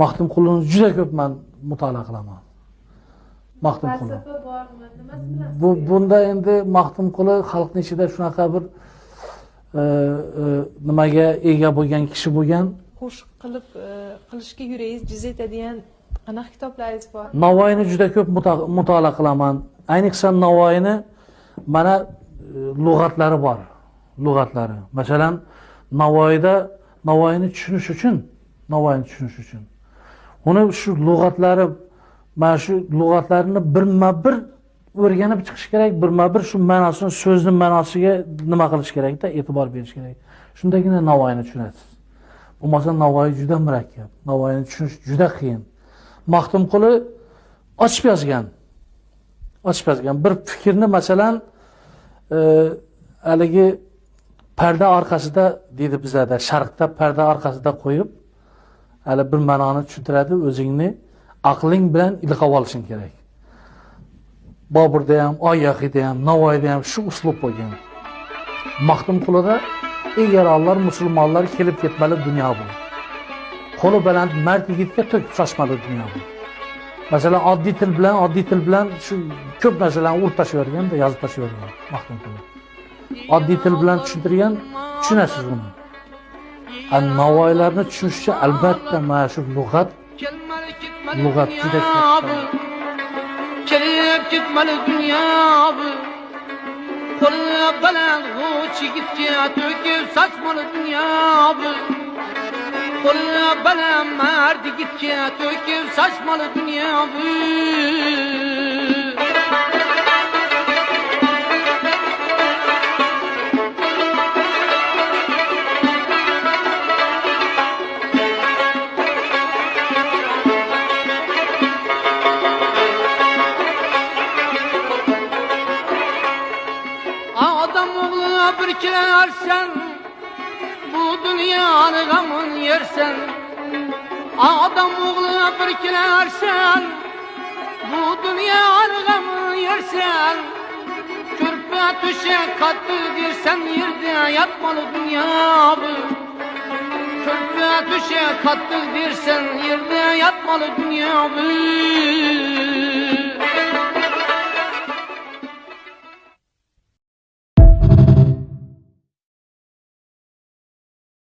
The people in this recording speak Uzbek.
Maxtumqulini juda ko'p men mutolaa qilaman. Maxtumquli. Bunda endi Maxtumquli xalqning ichida shunaqa bir nimaga ega bo'lgan kishi bo'lgan. Qo'shiq qilishga yuragingiz jiz etadigan qanaqa kitoblaringiz bor? Navoiyni juda ko'p mutolaa qilaman. Ayniqsa Navoiyni mana lug'atlari bor. Lug'atlari. Masalan, Navoiyni tushunish uchun uni shu lug'atlari, mana shu lug'atlarini birma-bir o'rganib chiqish kerak, birma-bir shu ma'nosini, so'zning ma'nosiga nima qilish kerak-da, e'tibor berish kerak. Shundagina Navoiyni tushunasiz. Bo'lmasa Navoiy juda murakkab. Navoiyni tushunish juda qiyin. Maxtumquli ochib yozgan. Bir fikrni masalan haligi parda orqasida deydi bizada, sharqda parda orqasida qo'yib, hali bir ma'noni tushuntiradi, o'zingni aqling bilan ilqab olishing kerak. Boburda ham, Oyaqida ham, Navoiyda ham shu uslub bo'lgan. Maxtumqulida egarlar, musulmonlar kelib ketmali dunyo bu. Qo'li baland mard yigitga to'kib shoshmali dunyo bu. Masalan, oddiy til bilan shu ko'p narsalarni urib tashlavergan-da, yozib tashlavergan Maxtumquli. Oddiy til bilan tushuntirgan, tushunasiz uni. Navoiylarni tushunishcha albatta mana shu lug'at juda katta. Kelib ketmali dunyo bu. Qo'li baland yigitga to'kib sochmali dunyo bu. Qo'li baland mard yigitga to'kib sochmali dunyo bu. Kirersen, bu dünyanı gamın yersen. Adam oğluna bir kirersen, bu dünyanı gamın yersen. Körpe tüşe katı dersen, yerde yatmalı dünya bu. Körpe tüşe katı dersen, yerde yatmalı dünya bu.